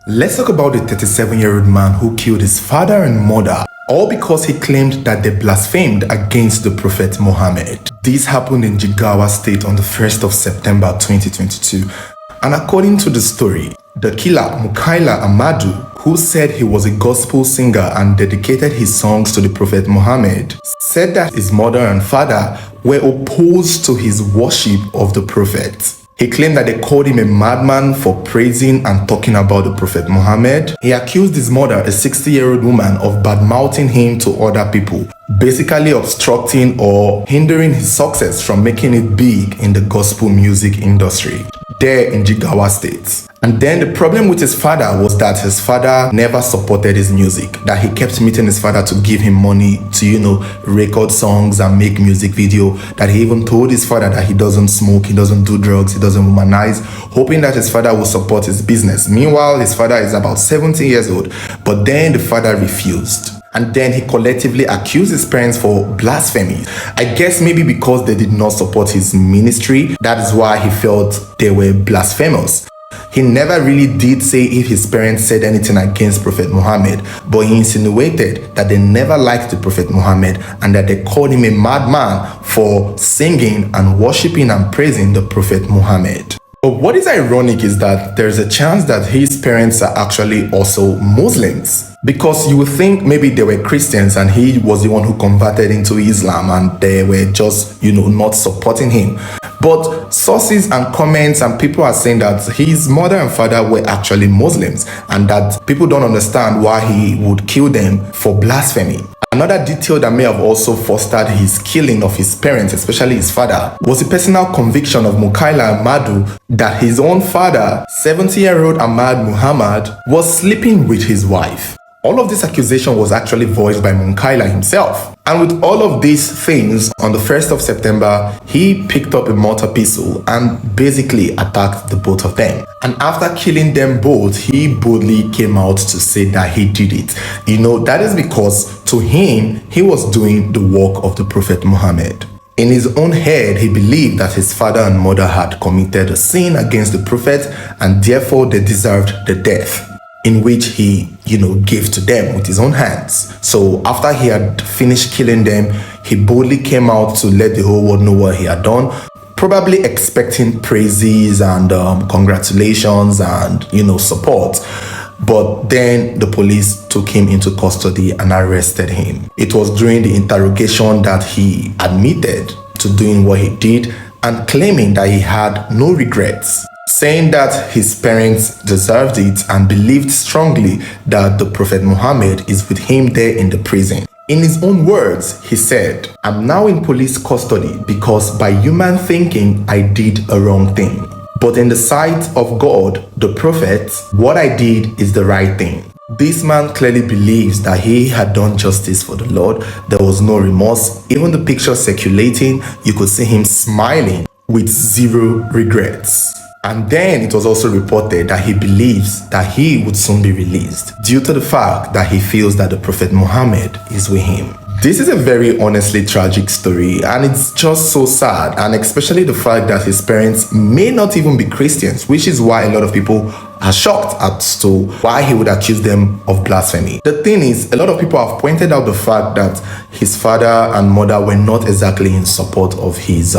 Let's talk about the 37-year-old man who killed his father and mother, all because he claimed that they blasphemed against the Prophet Muhammad. This happened in Jigawa State on the 1st of September 2022. And according to the story, the killer Munkaila Ahmadu, who said he was a gospel singer and dedicated his songs to the Prophet Muhammad, said that his mother and father were opposed to his worship of the Prophet. He claimed that they called him a madman for praising and talking about the Prophet Muhammad. He accused his mother, a 60-year-old woman, of bad-mouthing him to other people, basically obstructing or hindering his success from making it big in the gospel music industry there in Jigawa State. And then the problem with his father was that his father never supported his music, that he kept meeting his father to give him money to, record songs and make music video, that he even told his father that he doesn't smoke, he doesn't do drugs, he doesn't womanize, hoping that his father will support his business. Meanwhile, his father is about 70 years old, but then the father refused. And then he collectively accused his parents for blasphemy. I guess maybe because they did not support his ministry, that is why he felt they were blasphemous. He never really did say if his parents said anything against Prophet Muhammad, but he insinuated that they never liked the Prophet Muhammad and that they called him a madman for singing and worshipping and praising the Prophet Muhammad. But what is ironic is that there's a chance that his parents are actually also Muslims. Because you would think maybe they were Christians and he was the one who converted into Islam and they were just, not supporting him. But sources and comments and people are saying that his mother and father were actually Muslims and that people don't understand why he would kill them for blasphemy. Another detail that may have also fostered his killing of his parents, especially his father, was the personal conviction of Munkaila Ahmadu that his own father, 70-year-old Ahmad Muhammad, was sleeping with his wife. All of this accusation was actually voiced by Munkaila himself. And with all of these things, on the 1st of September, he picked up a mortar pistol and basically attacked the both of them. And after killing them both, he boldly came out to say that he did it. That is because to him, he was doing the work of the Prophet Muhammad. In his own head, he believed that his father and mother had committed a sin against the Prophet and therefore they deserved the death, in which he, gave to them with his own hands. So after he had finished killing them, he boldly came out to let the whole world know what he had done, probably expecting praises and congratulations and, support. But then the police took him into custody and arrested him. It was during the interrogation that he admitted to doing what he did and claiming that he had no regrets, saying that his parents deserved it and believed strongly that the Prophet Muhammad is with him there in the prison. In his own words, he said, "I'm now in police custody because by human thinking, I did a wrong thing. But in the sight of God, the Prophet, what I did is the right thing." This man clearly believes that he had done justice for the Lord. There was no remorse. Even the picture circulating, you could see him smiling with zero regrets. And then it was also reported that he believes that he would soon be released due to the fact that he feels that the Prophet Muhammad is with him. This is a very honestly tragic story and it's just so sad, and especially the fact that his parents may not even be Christians, which is why a lot of people are shocked as to why he would accuse them of blasphemy. The thing is, a lot of people have pointed out the fact that his father and mother were not exactly in support of his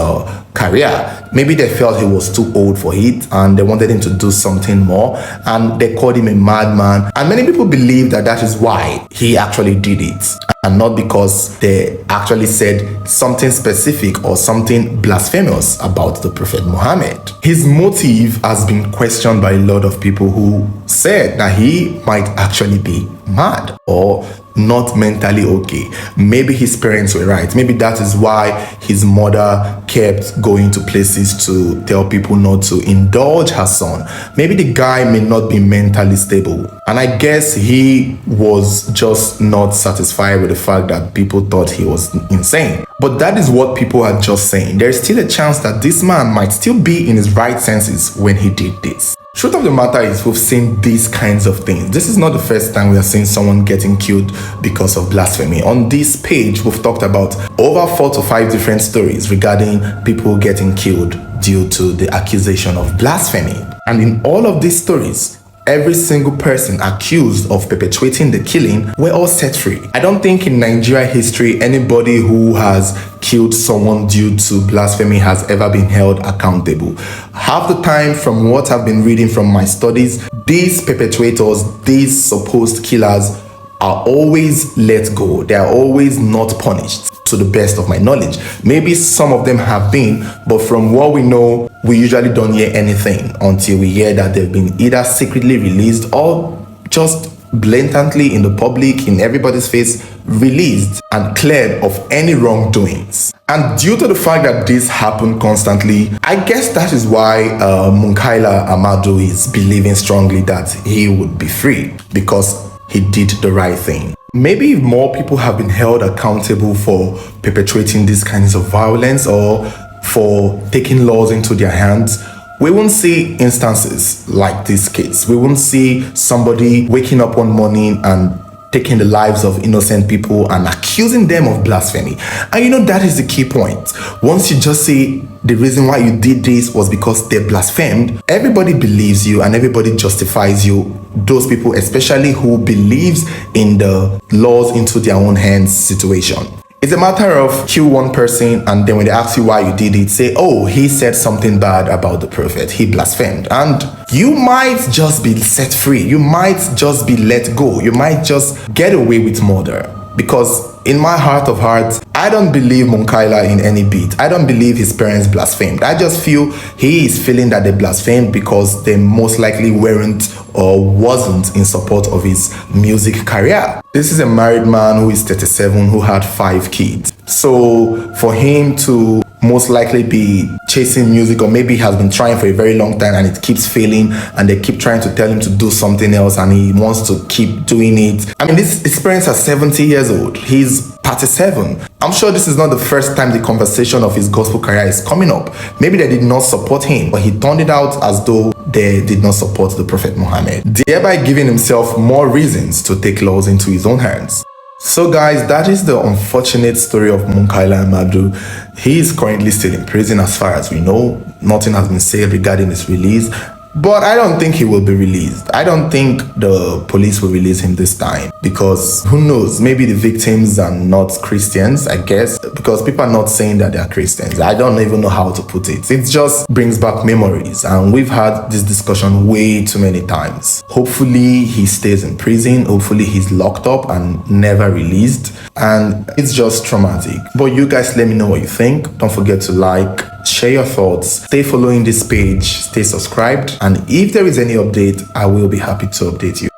career. Maybe they felt he was too old for it and they wanted him to do something more, and they called him a madman. And many people believe that that is why he actually did it, and not because they actually said something specific or something blasphemous about the Prophet Muhammad. His motive has been questioned by a lot of people who said that he might actually be mad or not mentally okay. Maybe his parents were right. Maybe that is why his mother kept going to places to tell people not to indulge her son. Maybe the guy may not be mentally stable. And I guess he was just not satisfied with the fact that people thought he was insane. But that is what people are just saying. There's still a chance that this man might still be in his right senses when he did this. Truth of the matter is, we've seen these kinds of things. This is not the first time we are seeing someone getting killed because of blasphemy. On this page, we've talked about over 4 to 5 different stories regarding people getting killed due to the accusation of blasphemy. And in all of these stories, every single person accused of perpetrating the killing were all set free. I don't think in Nigeria history anybody who has killed someone due to blasphemy has ever been held accountable. Half the time, from what I've been reading from my studies, these perpetrators, these supposed killers, are always let go. They are always not punished, to the best of my knowledge. Maybe some of them have been, but from what we know, we usually don't hear anything until we hear that they've been either secretly released or just blatantly in the public, in everybody's face, released and cleared of any wrongdoings. And due to the fact that this happened constantly, I guess that is why Munkaila Ahmadu is believing strongly that he would be free, because he did the right thing. Maybe if more people have been held accountable for perpetrating these kinds of violence or for taking laws into their hands, we won't see instances like this case. We won't see somebody waking up one morning and taking the lives of innocent people and accusing them of blasphemy. And you know, that is the key point. Once you just say the reason why you did this was because they blasphemed, everybody believes you and everybody justifies you. Those people, especially who believes in the laws into their own hands situation. It's a matter of kill one person and then when they ask you why you did it, say, oh, he said something bad about the prophet, he blasphemed. And you might just be set free. You might just be let go. You might just get away with murder. Because in my heart of hearts, I don't believe Munkaila in any bit. I don't believe his parents blasphemed. I just feel he is feeling that they blasphemed because they most likely weren't or wasn't in support of his music career. This is a married man who is 37, who had 5 kids. So for him to most likely be chasing music, or maybe he has been trying for a very long time and it keeps failing and they keep trying to tell him to do something else and he wants to keep doing it. I mean, his parents are 70 years old. He's 37. I'm sure this is not the first time the conversation of his gospel career is coming up. Maybe they did not support him, but he turned it out as though they did not support the Prophet Muhammad, thereby giving himself more reasons to take laws into his own hands. So guys, that is the unfortunate story of Munkaila Ahmadu. He is currently still in prison as far as we know. Nothing has been said regarding his release. But I don't think he will be released. I don't think the police will release him this time because who knows, maybe the victims are not Christians, I guess, because people are not saying that they are Christians. I don't even know how to put it. It just brings back memories and we've had this discussion way too many times. Hopefully he stays in prison. Hopefully he's locked up and never released. And it's just traumatic. But you guys let me know what you think. Don't forget to like, share your thoughts, stay following this page, stay subscribed, and if there is any update, I will be happy to update you.